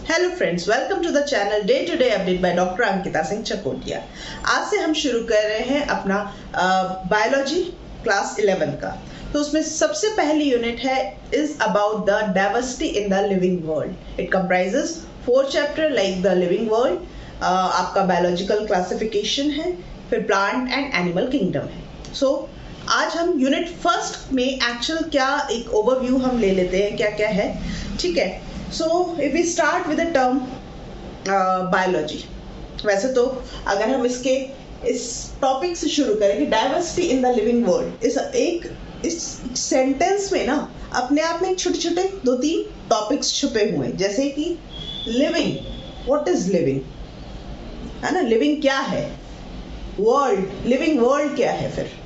Hello friends, welcome to the channel day to day update by doctor Ankita Singh Chakotiya. आज से हम शुरू कर रहे हैं अपना बायोलॉजी क्लास 11 का। तो उसमें सबसे पहली यूनिट है is about the diversity in the living world. It comprises 4 chapter like the living world, आपका बायोलॉजिकल क्लासिफिकेशन है, फिर प्लांट एंड एनिमल किंगडम है। सो आज हम यूनिट फर्स्ट में एक्चुअल क्या एक ओवरव्यू हम ले लेते हैं, क्या क्या है, ठीक है। So if we start with the term biology, वैसे तो अगर हम इस टॉपिक से शुरू करें कि diversity in the living world, इस सेंटेंस में ना अपने आप में छोटे छोटे 2-3 टॉपिक्स छुपे हुए हैं, जैसे कि लिविंग, व्हाट इज लिविंग, है ना, लिविंग क्या है, वर्ल्ड, लिविंग वर्ल्ड क्या है, फिर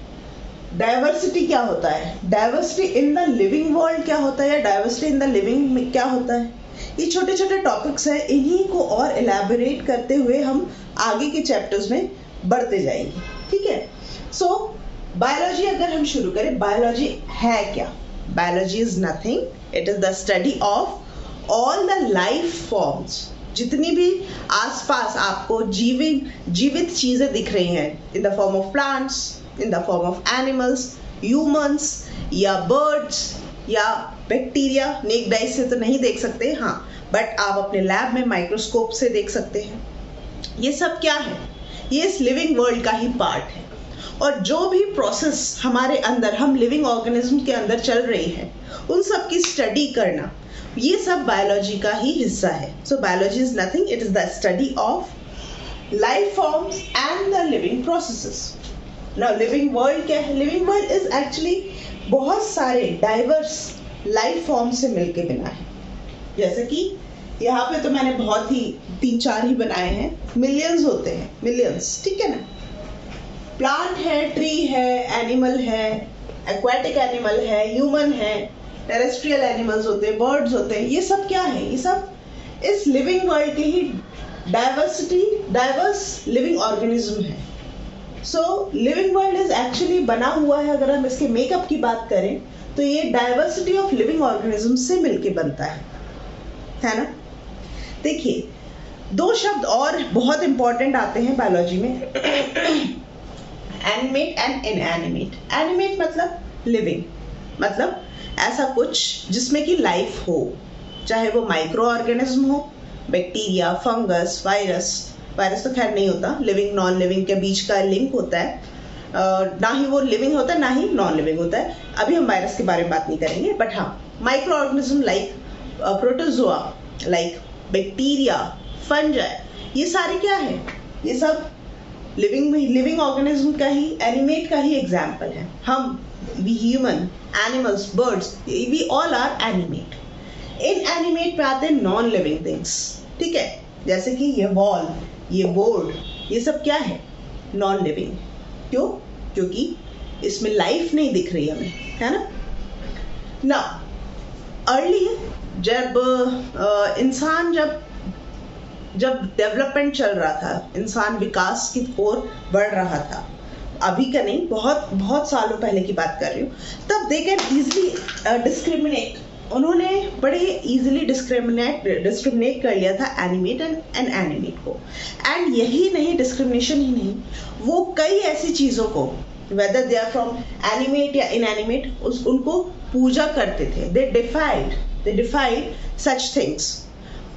डाइवर्सिटी क्या होता है, diversity in the living world क्या होता है, या डाइवर्सिटी इन द लिविंग में क्या होता है। ये छोटे छोटे टॉपिक्स हैं, इन्हीं को और एलैबोरेट करते हुए हम आगे के चैप्टर्स में बढ़ते जाएंगे, ठीक है। सो बायोलॉजी अगर हम शुरू करें, बायोलॉजी है क्या? Biology is nothing, it is the study of all the life forms. जितनी भी आसपास आपको जीवित चीजें दिख रही हैं, in the form of plants, in the form of animals, humans या birds या बैक्टीरिया, नेक्ड आई से तो नहीं देख सकते, हाँ, बट आप अपने लैब में माइक्रोस्कोप से देख सकते हैं। ये सब क्या है? ये इस लिविंग वर्ल्ड का ही पार्ट है। और जो भी प्रोसेस हमारे अंदर, हम लिविंग ऑर्गेनिज्म के अंदर चल रही है, उन सब की स्टडी करना, ये सब बायोलॉजी का ही हिस्सा है। So biology is nothing, it is the study of life forms and the living processes. Now living world क्या है? लिविंग वर्ल्ड इज एक्चुअली बहुत सारे डाइवर्स लाइफ फॉर्म से मिलके बना है। जैसे कि यहाँ पे तो मैंने बहुत ही 3-4 ही बनाए हैं, मिलियंस होते हैं, मिलियंस, ठीक है ना। प्लांट है, ट्री है, एनिमल है, एक्वाटिक एनिमल है, ह्यूमन है, टेरेस्ट्रियल एनिमल्स होते हैं, बर्ड्स होते हैं। ये सब क्या है? ये सब इस लिविंग वर्ल्ड की ही डाइवर्स लिविंग ऑर्गेनिज्म है। सो लिविंग वर्ल्ड इज एक्चुअली बना हुआ है, अगर हम इसके मेकअप की बात करें तो ये डाइवर्सिटी ऑफ लिविंग ऑर्गेनिज्म से मिलके बनता है ना। देखिए, 2 शब्द और बहुत इंपॉर्टेंट आते हैं बायोलॉजी में, एनिमेट एंड इनएनिमेट। एनिमेट मतलब लिविंग, मतलब ऐसा कुछ जिसमें कि लाइफ हो, चाहे वो माइक्रो ऑर्गेनिज्म हो, बैक्टीरिया, फंगस, वायरस तो खैर नहीं होता, लिविंग नॉन लिविंग के बीच का लिंक होता है, ना ही वो लिविंग होता है ना ही नॉन लिविंग होता है। अभी हम वायरस के बारे में बात नहीं करेंगे, बट हाँ, micro organism like protozoa, like bacteria, fungi, ये सारे क्या है? ये सब लिविंग ऑर्गेनिज्म का ही, एनिमेट का ही एग्जाम्पल है। हम, we human, animals, birds, we all are animate. इन एनिमेट में आते हैं नॉन लिविंग थिंग्स, ठीक है, जैसे कि ये वॉल, ये बोर्ड, ये सब क्या है? Non living. क्यों? क्योंकि इसमें लाइफ नहीं दिख रही हमें, है ना। अर्ली जब इंसान जब डेवलपमेंट चल रहा था, इंसान विकास की ओर बढ़ रहा था, अभी का नहीं, बहुत बहुत सालों पहले की बात कर रही हूँ, तब दे कैन इजीली डिस्क्रिमिनेट, उन्होंने बड़े इजीली डिस्क्रिमिनेट कर लिया था एनिमेट एंड एनिमेट को। एंड यही नहीं, डिस्क्रिमिनेशन ही नहीं, वो कई ऐसी चीज़ों को, whether they are from animate या इनएनिमेट, उनको पूजा करते थे। They deified such things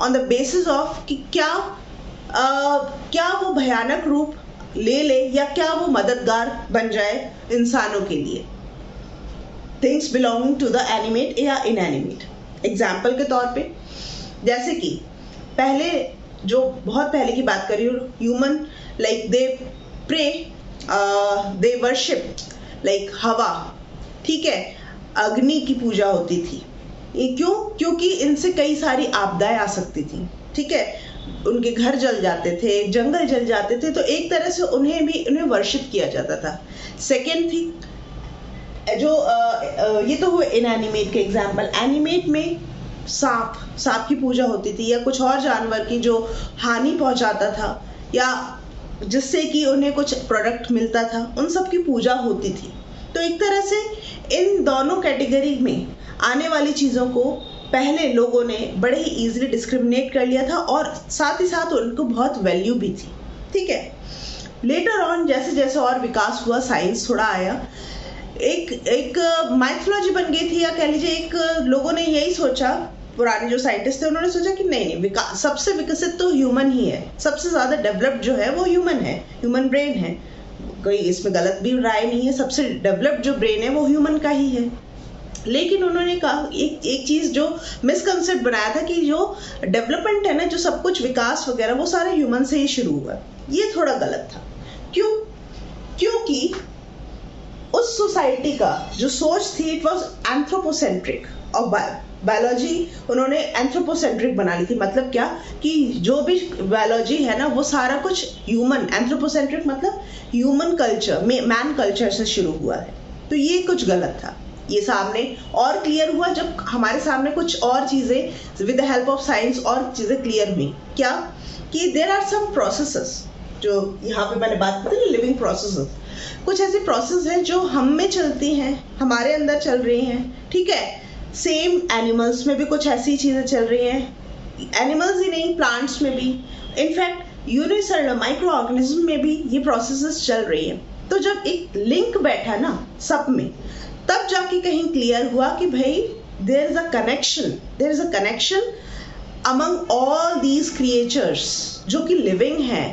on the basis of कि क्या वो भयानक रूप ले या क्या वो मददगार बन जाए इंसानों के लिए। Things belonging to the animate या इनएनिमेट। एग्जाम्पल के तौर पे, जैसे कि पहले, जो बहुत पहले की बात करी, human like they pray, they worship like हवा, ठीक है, अग्नि की पूजा होती थी। ये क्यों? क्योंकि इनसे कई सारी आपदाएं आ सकती थी, ठीक है, उनके घर जल जाते थे, जंगल जल जाते थे, तो एक तरह से उन्हें वर्शिप किया जाता था। सेकेंड थिंग, जो ये तो हुए इनएनिमेट के एग्जाम्पल। एनिमेट में सांप की पूजा होती थी, या कुछ और जानवर की जो हानि पहुंचाता था या जिससे कि उन्हें कुछ प्रोडक्ट मिलता था, उन सब की पूजा होती थी। तो एक तरह से इन दोनों कैटेगरी में आने वाली चीज़ों को पहले लोगों ने बड़े ही इजीली डिस्क्रिमिनेट कर लिया था और साथ ही साथ उनको बहुत वैल्यू भी थी, ठीक है। लेटर ऑन जैसे जैसे और विकास हुआ, साइंस थोड़ा आया, एक माइथोलॉजी बन गई थी, या कह लीजिए एक लोगों ने यही सोचा, पुराने जो साइंटिस्ट थे उन्होंने सोचा कि नहीं विकास सबसे विकसित तो ह्यूमन ही है, सबसे ज्यादा डेवलप्ड जो है वो ह्यूमन है, ह्यूमन ब्रेन है, कोई इसमें गलत भी राय नहीं है, सबसे डेवलप्ड जो ब्रेन है वो ह्यूमन का ही है। लेकिन उन्होंने कहा एक चीज जो मिसकंसेप्ट बनाया था कि जो डेवलपमेंट है ना, जो सब कुछ विकास वगैरह वो सारे ह्यूमन से ही शुरू हुआ, ये थोड़ा गलत था। क्योंकि उस सोसाइटी का जो सोच थी इट वाज एंथ्रोपोसेंट्रिक, और बायोलॉजी उन्होंने एंथ्रोपोसेंट्रिक बना ली थी। मतलब क्या कि जो भी बायोलॉजी है ना वो सारा कुछ ह्यूमन, एंथ्रोपोसेंट्रिक मतलब ह्यूमन कल्चर, मैन कल्चर से शुरू हुआ है। तो ये कुछ गलत था। ये सामने और क्लियर हुआ जब हमारे सामने कुछ और चीजें with the help of science और चीजें क्लियर हुई। क्या कि देयर आर सम प्रोसेसेस, जो यहाँ पे मैंने बात की थी लिविंग प्रोसेसेस, कुछ ऐसी प्रोसेस हैं जो हम में चलती हैं, हमारे अंदर चल रही हैं, ठीक है। सेम एनिमल्स में भी कुछ ऐसी चीजें चल रही हैं, एनिमल्स ही नहीं प्लांट्स में भी, इनफैक्ट यूनिसेलुलर माइक्रो ऑर्गेनिज्म में भी ये प्रोसेसेस चल रही हैं। तो जब एक लिंक बैठा ना सब में, तब जाके कहीं क्लियर हुआ कि भाई there is a connection among all these creatures जो कि लिविंग हैं।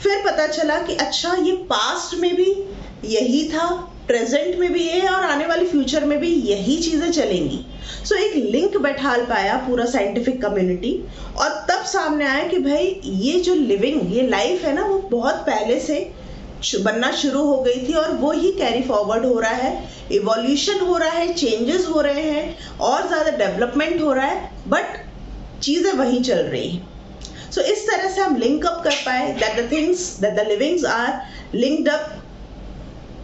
फिर पता चला कि अच्छा ये पास्ट में भी यही था, प्रेजेंट में भी ये, और आने वाली फ्यूचर में भी यही चीजें चलेंगी। सो एक लिंक बैठाल पाया पूरा साइंटिफिक कम्युनिटी, और तब सामने आया कि भाई ये जो लिविंग, ये लाइफ है ना, वो बहुत पहले से बनना शुरू हो गई थी और वो ही कैरी फॉरवर्ड हो रहा है, इवोल्यूशन हो रहा है, चेंजेस हो रहे हैं, और ज्यादा डेवलपमेंट हो रहा है, बट चीजें वही चल रही हैं। सो इस तरह से हम लिंक अप कर पाए that the livings are linked up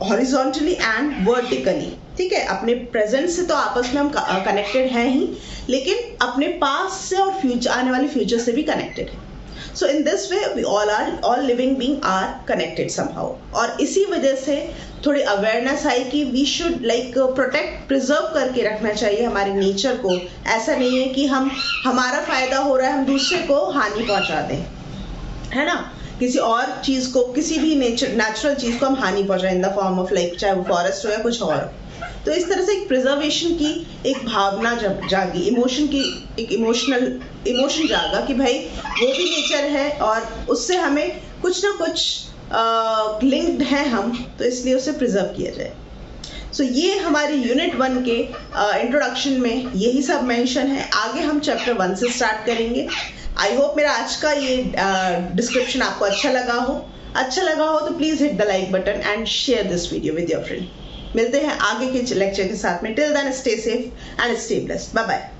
horizontally and vertically, ठीक है। अपने प्रेजेंट से तो आपस में हम कनेक्टेड हैं ही, लेकिन अपने पास्ट से और फ्यूचर, आने वाली फ्यूचर से भी कनेक्टेड है। So in this way we all living being are connected somehow, और इसी वजह से थोड़ी अवेयरनेस आई कि वी शुड प्रोटेक्ट, प्रिजर्व करके रखना चाहिए हमारे नेचर को। ऐसा नहीं है कि हमारा फायदा हो रहा है, हम दूसरे को हानि पहुंचा दें, है ना, किसी और चीज को, किसी भी नेचुरल चीज को हम हानि पहुंचाएं इन द फॉर्म ऑफ चाहे वो फॉरेस्ट हो या कुछ और। तो इस तरह से एक प्रिजर्वेशन की एक भावना जब जागी, इमोशन जागा कि भाई वो भी नेचर है और उससे हमें कुछ ना कुछ लिंक्ड है हम, तो इसलिए उसे प्रिजर्व किया जाए। सो ये हमारे यूनिट 1 के इंट्रोडक्शन में यही सब मेंशन है। आगे हम चैप्टर 1 से स्टार्ट करेंगे। आई होप मेरा आज का ये डिस्क्रिप्शन आपको अच्छा लगा हो तो please hit the like button and share this video with your friend. मिलते हैं आगे के लेक्चर के साथ में। Till then stay safe and stay blessed. Bye bye.